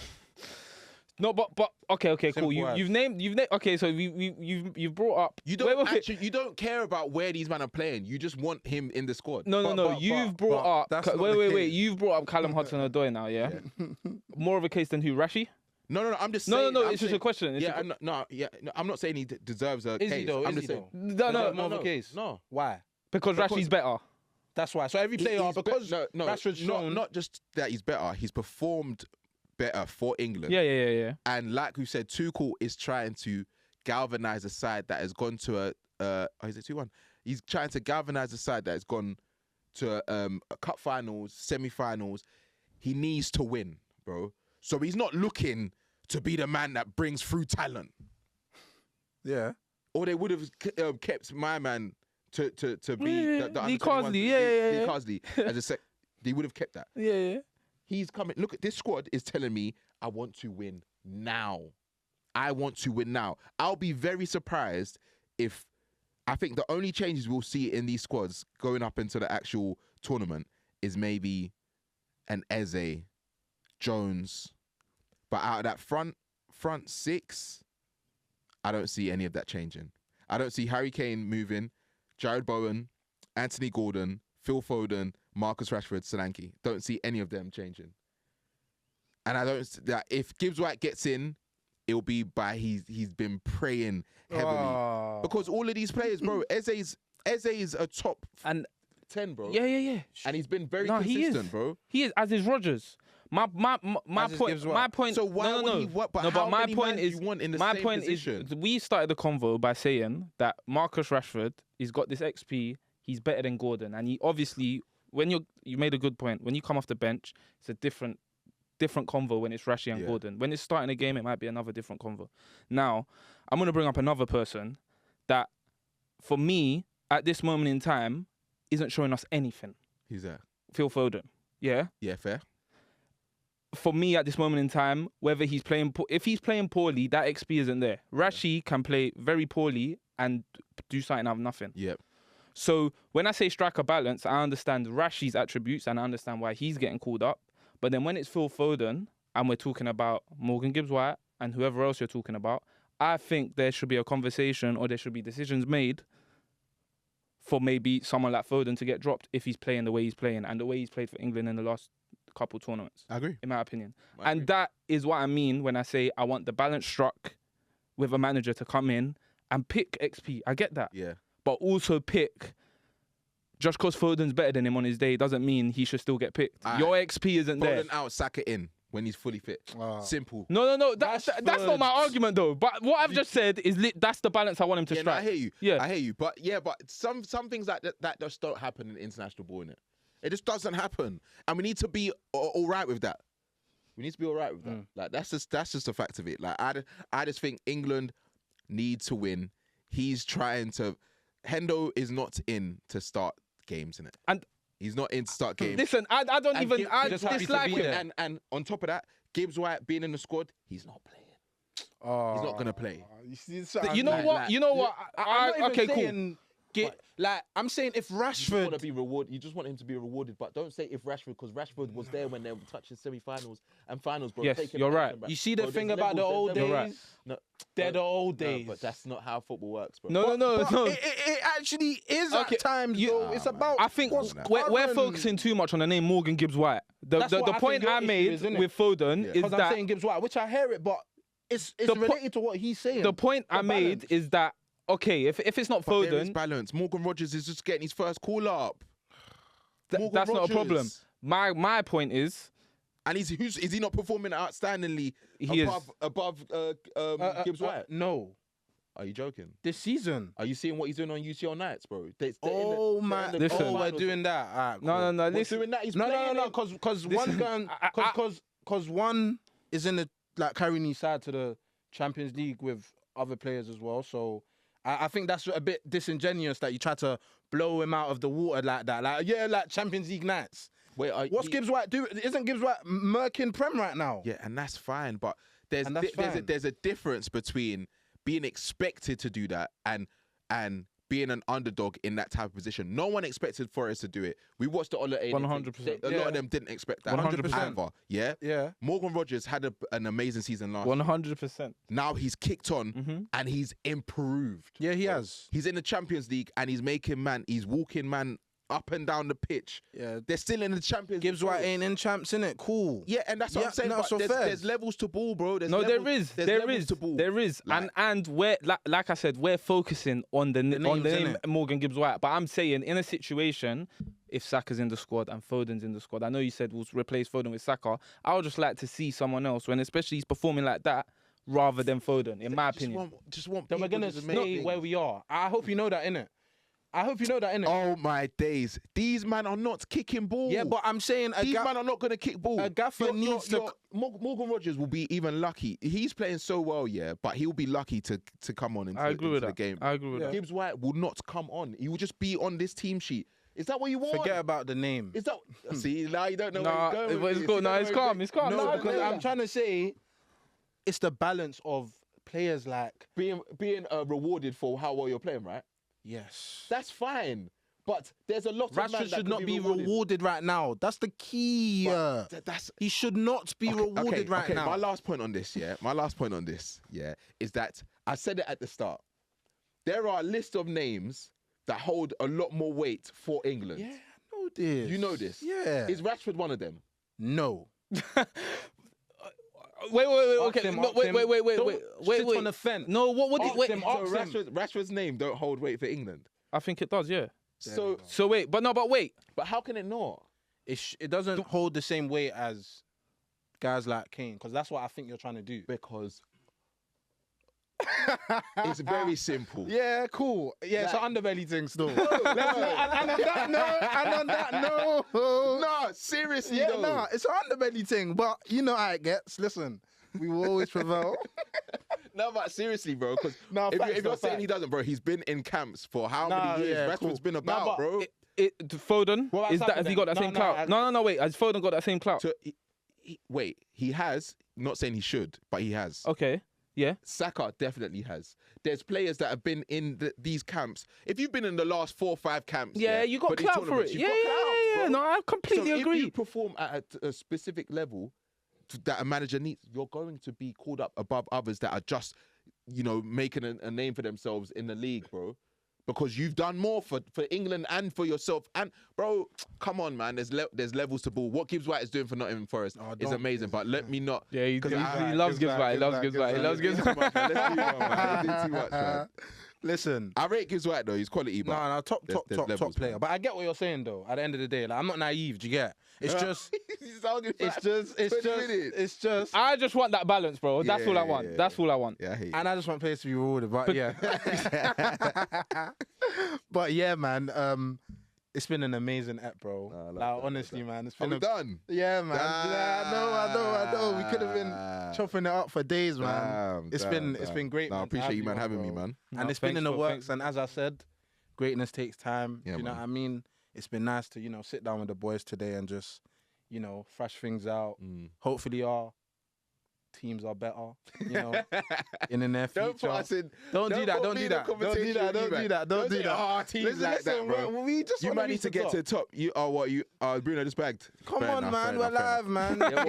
No, but okay, Simple cool. You've named. Okay, so you've brought up. You don't care about where these men are playing. You just want him in the squad. No. You've brought up. Wait. You've brought up Callum Hudson-Odoi now, yeah? More of a case than who? Rashi? No. I'm just saying. No. It's just a question. I'm not saying he deserves a case. Is he though? I'm Is just he saying. though? No. More of a case. No. Why? Because Rashi's better. That's why. So every player, because Rashford's shown, not just that he's better, he's performed better for England. Yeah. And like we said, Tuchel is trying to galvanise a side that has gone to is it 2-1? He's trying to galvanise a side that has gone to a cup finals, semi-finals. He needs to win, bro. So he's not looking to be the man that brings through talent. Yeah. Or they would have kept my man to be Lee Carsley, Lee Carsley as a sec. They would have kept that. Yeah. He's coming. Look at this squad is telling me I want to win now. I'll be very surprised if I think the only changes we'll see in these squads going up into the actual tournament is maybe an Eze, Jones, but out of that front six, I don't see any of that changing. I don't see Harry Kane moving, Jared Bowen, Anthony Gordon, Phil Foden, Marcus Rashford, Solanke. Don't see any of them changing. And I don't that if Gibbs White gets in, it'll be by he's been praying heavily because all of these players, bro. Eze is a top and 10, bro. Yeah. And he's been very consistent, bro. He is, as is Rodgers. My point. So why would he? But my point is, you want in the same position? We started the convo by saying that Marcus Rashford, he's got this XP. He's better than Gordon, and he obviously, when you made a good point. When you come off the bench, it's a different convo when it's Rashi and Gordon. When it's starting a game, it might be another different convo. Now, I'm gonna bring up another person that, for me, at this moment in time, isn't showing us anything. Who's that? Phil Foden. Yeah. Yeah, fair. For me, at this moment in time, whether he's playing, if he's playing poorly, that XP isn't there. Rashi can play very poorly and do something out of nothing. Yep. So when I say striker balance, I understand Rashi's attributes and I understand why he's getting called up. But then when it's Phil Foden and we're talking about Morgan Gibbs-White and whoever else you're talking about, I think there should be a conversation or there should be decisions made for maybe someone like Foden to get dropped if he's playing the way he's playing and the way he's played for England in the last couple tournaments. I agree. In my opinion. And that is what I mean when I say I want the balance struck with a manager to come in and pick XP. I get that. Yeah. But also pick, just because Foden's better than him on his day doesn't mean he should still get picked. Your XP isn't there. Foden out, Saka in when he's fully fit. Simple. No. That's not my argument though. But what I've just said is that's the balance I want him to strike. No, I hear you. I hear you. But some things like that just don't happen in international ball, innit? It just doesn't happen, and we need to be all right with that. We need to be all right with that. Like that's just a fact of it. Like I just think England need to win. He's trying to. Hendo is not in to start games, innit? And he's not in to start games. Listen, I don't even. I dislike him. And on top of that, Gibbs White being in the squad, he's not playing. He's not gonna play. You know what? Okay, cool. I'm saying if Rashford you just want him to be rewarded, but don't say if Rashford, because Rashford was there when they were touching semi-finals and finals, bro. Yes, you're right. You see the thing about the old days? Right. No, they're the old days. But that's not how football works, bro. No. It actually is at times, though. It's about. I think we're focusing too much on the name Morgan Gibbs-White. The point I made with Foden is that I'm saying Gibbs-White, which I hear it, but it's related to what he's saying. The point I made is that, okay, if it's not Foden, there is balance. Morgan Rodgers is just getting his first call up. That's not a problem. My point is, and is he not performing outstandingly above Gibbs White? No. Are you joking? This season. Are you seeing what he's doing on UCL nights, bro? We're doing that. Right, cool. No. Listen, doing that. He's because one is in the carrying his side to the Champions League with other players as well. So I think that's a bit disingenuous that you try to blow him out of the water like that. Like Champions League nights. Wait, what's Gibbs White do? Isn't Gibbs White murking Prem right now? Yeah, and that's fine. But there's a difference between being expected to do that and being an underdog in that type of position. No one expected Forest to do it. We watched the Ola 100%. A lot of them didn't expect that. 100%. Either, yeah? Yeah. Morgan Rogers had an amazing season last year. 100%. Now he's kicked on and he's improved. Yeah, he has. He's in the Champions League and he's walking man up and down the pitch. Yeah. They're still in the Champions League. Gibbs White ain't in champs, innit? Cool. Yeah, and that's what I'm saying. No, But so there's levels to ball, bro. There's No, levels, there is. to ball. There is. Like- And we're like I said, we're focusing on the name innit? Morgan Gibbs White. But I'm saying in a situation, if Saka's in the squad and Foden's in the squad, I know you said we'll replace Foden with Saka. I would just like to see someone else when, especially he's performing like that, rather than Foden, in my opinion. Just want Then we're people gonna to stay make where we are. I hope you know that, innit? Oh my days! These men are not kicking ball. Yeah, but I'm saying these men are not going to kick ball. a gaffer needs to. Morgan Rogers will be even lucky. He's playing so well, yeah, but he'll be lucky to come on into, I agree with the that. game. I agree with that. Gibbs White will not come on. He will just be on this team sheet. Is that what you want? Forget about the name. Is that? See, now you don't know Nah, where he's going. it's good. No, it's calm. It's calm. No, No, because I'm trying to say, it's the balance of players like. being rewarded for how well you're playing, right? Yes. That's fine. But there's a lot of men Rashford that should could not be rewarded. rewarded right now. That's the key. That's He should not be rewarded right now. My last point on this, is that I said it at the start. There are a list of names that hold a lot more weight for England. Yeah, I know this. You know this? Yeah. Is Rashford one of them? No. Wait. Ask Okay. him, No, ask wait. him. Wait. Sit on the fence. No, what did Ask wait? him, So ask him. Rashford's name don't hold weight for England. I think it does. Yeah. So wait, but wait. but how can it not? It doesn't hold the same weight as guys like Kane, because that's what I think you're trying to do. Because it's very simple. Yeah, cool. Yeah, it's an underbelly thing still. No. And on that note, No, seriously yeah, though. no, it's an underbelly thing, but you know how it gets. Listen, we will always prevail. No, but seriously, bro. Because No, if facts, you're no, saying facts. he doesn't, bro, he's been in camps for how Nah, many years? yeah, Rashford's cool. been Nah, about, but bro. Foden What about is that? Saka Has he then? got that No, same no, clout? No. Wait, has Foden got that same clout? So, wait, he has. Not saying he should, but he has. Okay. Yeah. Saka definitely has. There's players that have been in these camps. If you've been in the last 4 or 5 camps, Yeah, you got these clout for tournaments, it. you've Yeah. got clout, bro. No, I completely So agree. if you perform at a specific level that a manager needs, you're going to be called up above others that are just, making a name for themselves in the league, bro. Because you've done more for England and for yourself. And, bro, come on, man. There's levels to ball. What Gibbs White is doing for Nottingham Forest is amazing. But let me not. Yeah, he 'cause loves Gibbs White. He loves Gibbs White. He loves Gibbs White. Let's move on, man. He did too much, man. Listen, I rate Gibbs White though. He's quality, but no, there's top levels, player. man. But I get what you're saying though. At the end of the day, like I'm not naive. Do you get? It's just, it's just. I just want that balance, bro. That's all I want. Yeah. That's all I want. Yeah, I hate And I just want players to be rewarded, but yeah. But yeah, man. It's been an amazing ep, bro. I love like that, honestly, man. It's Are been we done? Yeah, man. Yeah, I know. We could have been chopping it up for days, man. It's been great. No, I man, to appreciate have you, man, on, having me, bro. man. And No, it's been thanks in the for- works. thanks. And as I said, greatness takes time. Yeah, Do you know man. what I mean? It's been nice to sit down with the boys today and just thrash things out. Hopefully our teams are better. In the near future. Don't put us in. Don't do that. put Don't me do in a that. Don't do conversation that. with Don't you, do man. that. Don't do say, that. "Oh, teams like that, bro." We just You wanna might need reach to the get top. to the top. You are what you are. Bruno just bagged. Come Fair on, enough, man. fair We're enough, fair live, man. Let's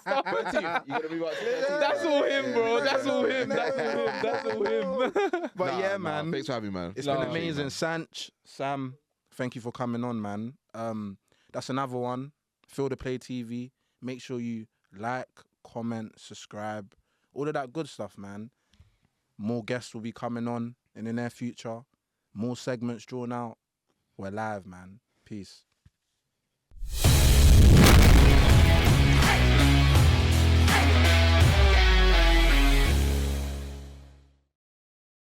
start. enough. You gotta move on to the team. That's all him, bro. That's all him. That's all him. But yeah, man. Thanks for having me, man. It's No, been no, amazing. Sanch, Sam, thank you for coming on, man. That's another one. Feel the Play TV. Make sure you like, comment, subscribe, all of that good stuff, man. More guests will be coming on in the near future. More segments drawn out. We're live, man. Peace.